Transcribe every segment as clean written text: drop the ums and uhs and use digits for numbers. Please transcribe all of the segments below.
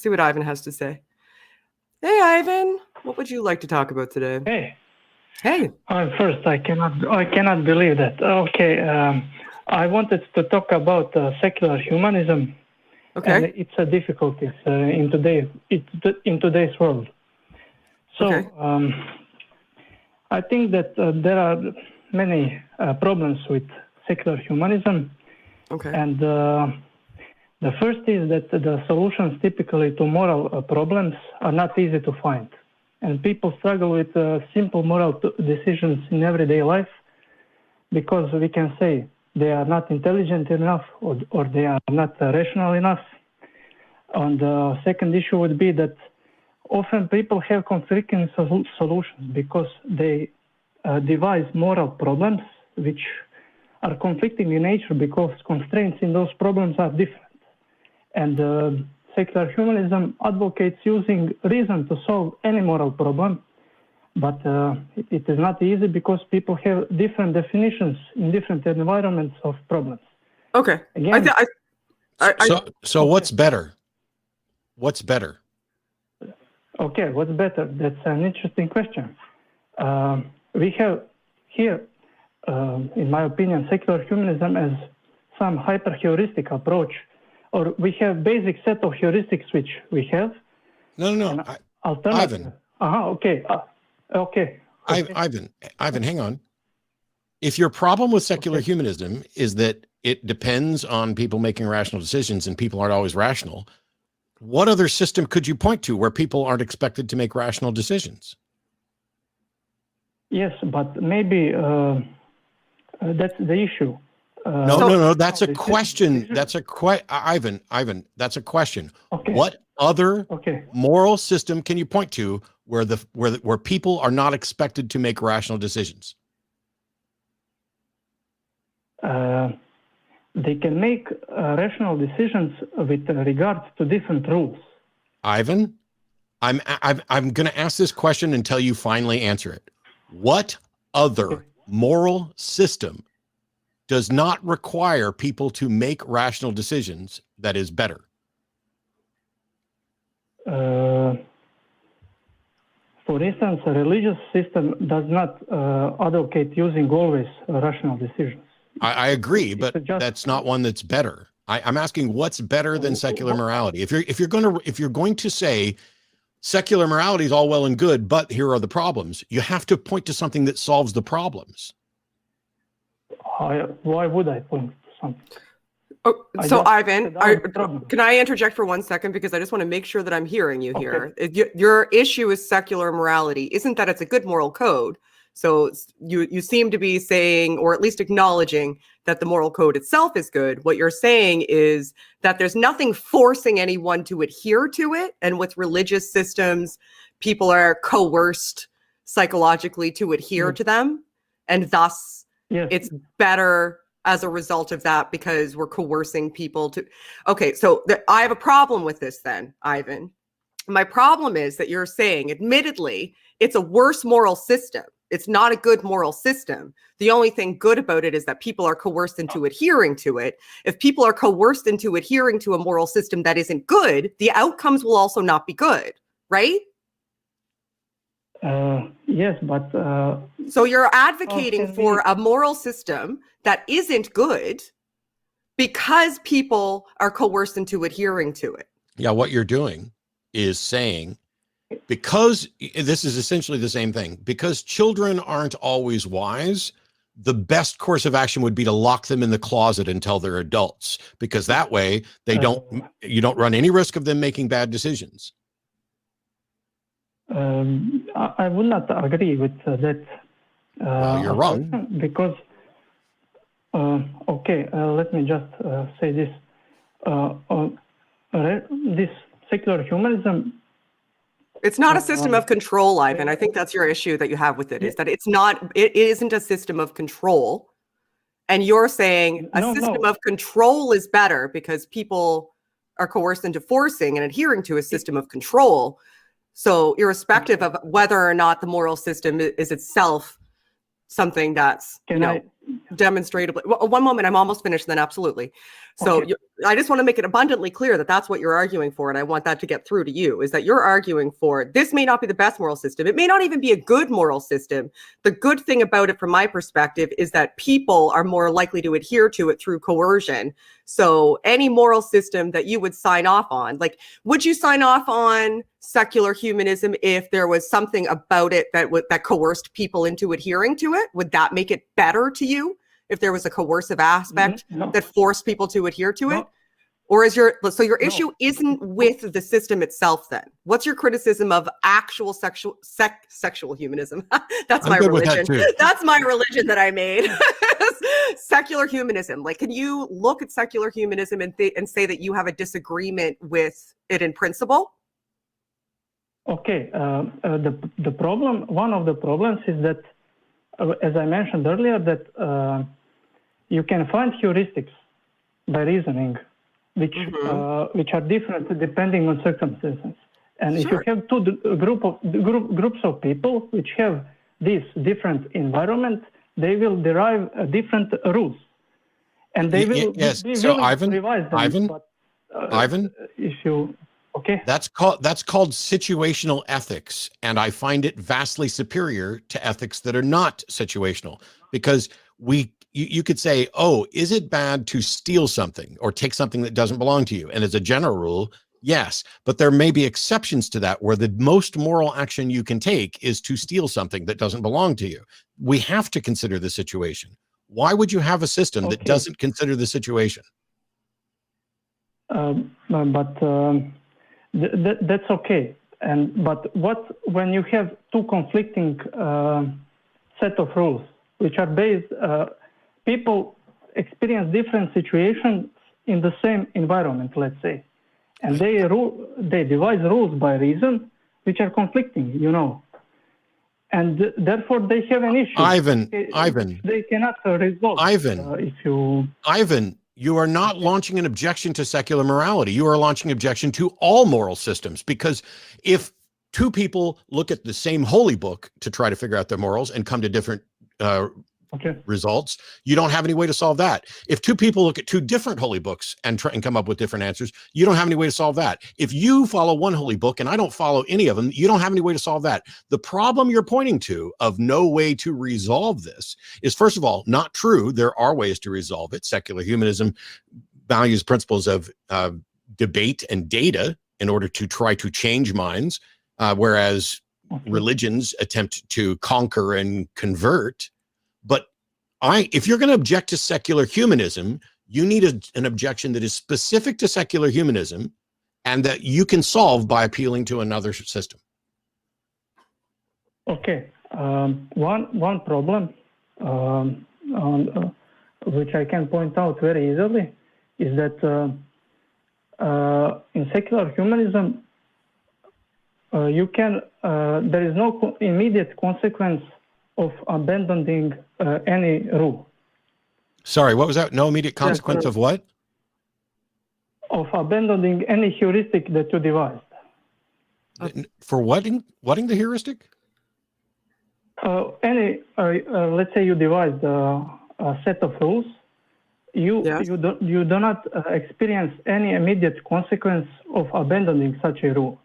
Let's see what Ivan has to say. Hey, Ivan, what would you like to talk about today? Hey. Hey. First, I cannot believe that. Okay, I wanted to talk about secular humanism. Okay. And its difficulties in today's world. So okay. I think that there are many problems with secular humanism. Okay. And the first is that the solutions typically to moral problems are not easy to find. And people struggle with simple moral decisions in everyday life because we can say they are not intelligent enough or they are not rational enough. And the second issue would be that often people have conflicting solutions because they devise moral problems which are conflicting in nature because constraints in those problems are different. And secular humanism advocates using reason to solve any moral problem, but it is not easy because people have different definitions in different environments of problems. Okay. Again, so what's better? What's better? Okay, what's better? That's an interesting question. We have here, in my opinion, secular humanism as some hyper-heuristic approach, or we have basic set of heuristics which we have. No. Alternative. Ivan. Okay. Okay. Ivan, hang on. If your problem with secular humanism is that it depends on people making rational decisions and people aren't always rational, what other system could you point to where people aren't expected to make rational decisions? Yes, but maybe that's the issue. No. That's a question. That's a Ivan. That's a question. Okay. What other moral system can you point to where people are not expected to make rational decisions? They can make rational decisions with regards to different rules. Ivan, I'm going to ask this question until you finally answer it. What other moral system does not require people to make rational decisions that is better? For instance, a religious system does not advocate using always rational decisions. I agree, but that's not one that's better. I'm asking what's better than secular morality. If you're going to say secular morality is all well and good, but here are the problems, you have to point to something that solves the problems. Why would I point to something? Oh, so Ivan, can I interject for 1 second? Because I just want to make sure that I'm hearing you here. Your issue is secular morality. Isn't that it's a good moral code? So you seem to be saying, or at least acknowledging, that the moral code itself is good. What you're saying is that there's nothing forcing anyone to adhere to it. And with religious systems, people are coerced psychologically to adhere to them. And thus it's better as a result of that because we're coercing people to. Okay, so I have a problem with this then, Ivan. My problem is that you're saying, admittedly, it's a worse moral system. It's not a good moral system. The only thing good about it is that people are coerced into adhering to it. If people are coerced into adhering to a moral system that isn't good, the outcomes will also not be good, right? Yes, but... So you're advocating for a moral system that isn't good because people are coerced into adhering to it. Yeah, what you're doing is saying, because this is essentially the same thing, because children aren't always wise, the best course of action would be to lock them in the closet until they're adults, because that way you don't run any risk of them making bad decisions. I would not agree with that. Well, you're wrong. Because, let me just say this. This secular humanism... It's not a system of control, Ivan. I think that's your issue that you have with it, is that it isn't a system of control. And you're saying a system of control is better because people are coerced into forcing and adhering to a system of control. So irrespective of whether or not the moral system is itself something that's, demonstrably. Well, one moment, I'm almost finished. Then absolutely. So Okay. I just want to make it abundantly clear that that's what you're arguing for, and I want that to get through to you. Is that you're arguing for this may not be the best moral system. It may not even be a good moral system. The good thing about it, from my perspective, is that people are more likely to adhere to it through coercion. So any moral system that you would sign off on, like, would you sign off on secular humanism if there was something about it that coerced people into adhering to it? Would that make it better to you if there was a coercive aspect that forced people to adhere to it? Or is your issue isn't with the system itself then? What's your criticism of actual sexual humanism? That's my religion. That's my religion that I made. Secular humanism. Like, can you look at secular humanism and say that you have a disagreement with it in principle? Okay. The problem, one of the problems is that, as I mentioned earlier, that you can find heuristics by reasoning, which are different depending on circumstances. And if you have two groups of people which have this different environment, they will derive different rules, and they will be willing to revise them. Ivan, if you that's called situational ethics, and I find it vastly superior to ethics that are not situational, because you could say, oh, is it bad to steal something or take something that doesn't belong to you? And as a general rule, yes, but there may be exceptions to that, where the most moral action you can take is to steal something that doesn't belong to you. We have to consider the situation. Why would you have a system that doesn't consider the situation? That's okay. But when you have two conflicting set of rules, which are based, people experience different situations in the same environment, let's say, and they devise rules by reason which are conflicting, and therefore they have an issue. Ivan, they cannot resolve. Ivan, you are not launching an objection to secular morality. You are launching an objection to all moral systems, because if two people look at the same holy book to try to figure out their morals and come to different results, you don't have any way to solve that. If two people look at two different holy books and try and come up with different answers, you don't have any way to solve that. If you follow one holy book and I don't follow any of them, you don't have any way to solve that. The problem you're pointing to of no way to resolve this is, first of all, not true. There are ways to resolve it. Secular humanism values principles of debate and data in order to try to change minds, whereas religions attempt to conquer and convert. But if you're going to object to secular humanism, you need an objection that is specific to secular humanism and that you can solve by appealing to another system. Okay. One problem, which I can point out very easily, is that in secular humanism, there is no immediate consequence of abandoning any rule. Sorry, what was that? No immediate consequence of what? Of abandoning any heuristic that you devised. For whatting the heuristic? Let's say you devised a set of rules. You do not experience any immediate consequence of abandoning such a rule.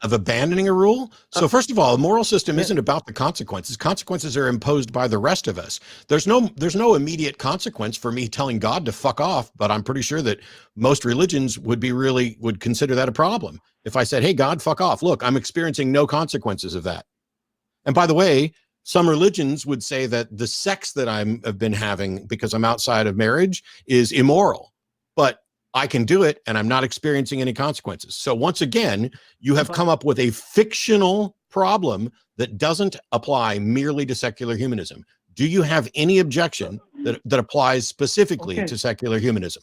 Of abandoning a rule? So first of all, a moral system isn't about the consequences. Consequences are imposed by the rest of us. There's no immediate consequence for me telling God to fuck off, but I'm pretty sure that most religions would consider that a problem. If I said, hey, God, fuck off. Look, I'm experiencing no consequences of that. And by the way, some religions would say that the sex that I've been having because I'm outside of marriage is immoral. But I can do it and I'm not experiencing any consequences. So once again, you have come up with a fictional problem that doesn't apply merely to secular humanism. Do you have any objection that applies specifically to secular humanism?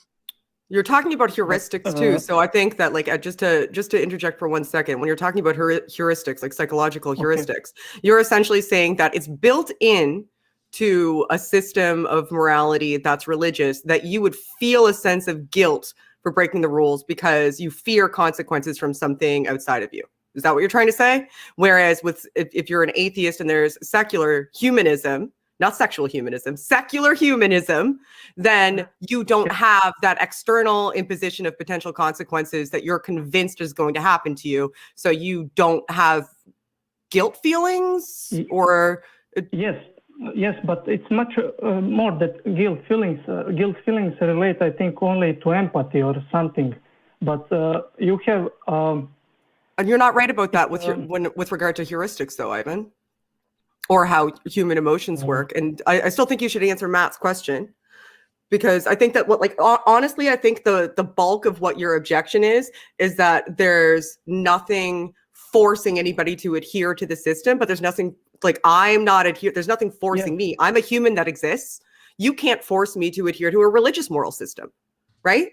You're talking about heuristics too. So I think that, like, just to interject for 1 second, when you're talking about heuristics, like psychological heuristics, you're essentially saying that it's built in to a system of morality that's religious, that you would feel a sense of guilt for breaking the rules because you fear consequences from something outside of you. Is that what you're trying to say? Whereas if you're an atheist and there's secular humanism, not sexual humanism, secular humanism, then you don't have that external imposition of potential consequences that you're convinced is going to happen to you. So you don't have guilt feelings or... Yes, but it's much more that guilt feelings. Guilt feelings relate, I think, only to empathy or something. But you have... and you're not right about that with regard to heuristics, though, Ivan, or how human emotions work. And I still think you should answer Matt's question, because I think that honestly, I think the bulk of what your objection is that there's nothing forcing anybody to adhere to the system, but there's nothing there's nothing forcing me. I'm a human that exists. You can't force me to adhere to a religious moral system, right?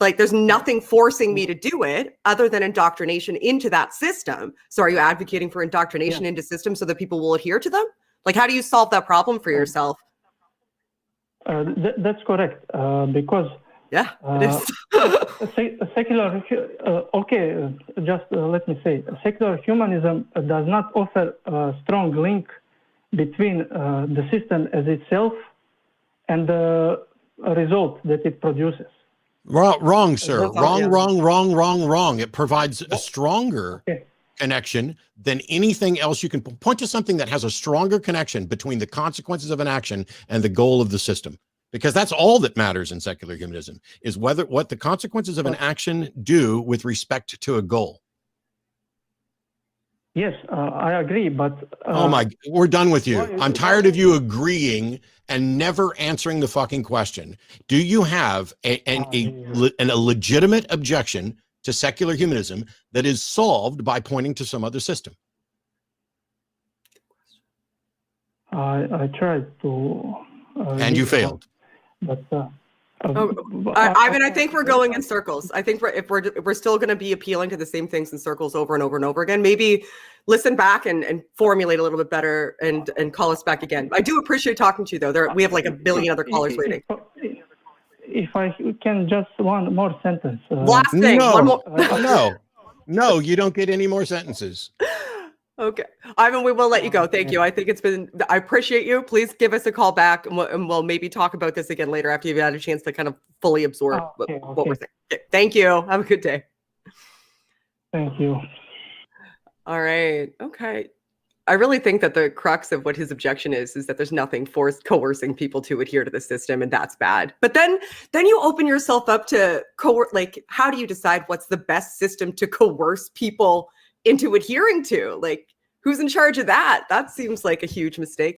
Like, there's nothing forcing me to do it other than indoctrination into that system. So are you advocating for indoctrination into systems so that people will adhere to them? Like, how do you solve that problem for yourself? That's correct. Because it is. Secular, let me say, secular humanism does not offer a strong link between the system as itself and the result that it produces. Wrong, sir. Wrong. It provides a stronger connection than anything else. You can point to something that has a stronger connection between the consequences of an action and the goal of the system, because that's all that matters in secular humanism, is what the consequences of an action do with respect to a goal. Yes, I agree, but... we're done with you. I'm tired of you agreeing and never answering the fucking question. Do you have a legitimate objection to secular humanism that is solved by pointing to some other system? I tried to... and you failed. But... Ivan, I think we're going in circles. I think if we're still going to be appealing to the same things in circles over and over and over again, maybe listen back and formulate a little bit better and call us back again. I do appreciate talking to you, though. We have like a billion other callers waiting. If I can, just one more sentence. Last thing. One more. No, you don't get any more sentences. Okay. Ivan, we will let you go. Thank you. I think I appreciate you. Please give us a call back, and we'll maybe talk about this again later after you've had a chance to kind of fully absorb what we're saying. Okay. Thank you. Have a good day. Thank you. All right. Okay. I really think that the crux of what his objection is that there's nothing coercing people to adhere to the system, and that's bad. But then you open yourself up to how do you decide what's the best system to coerce people into adhering to? Like, who's in charge of that? That seems like a huge mistake.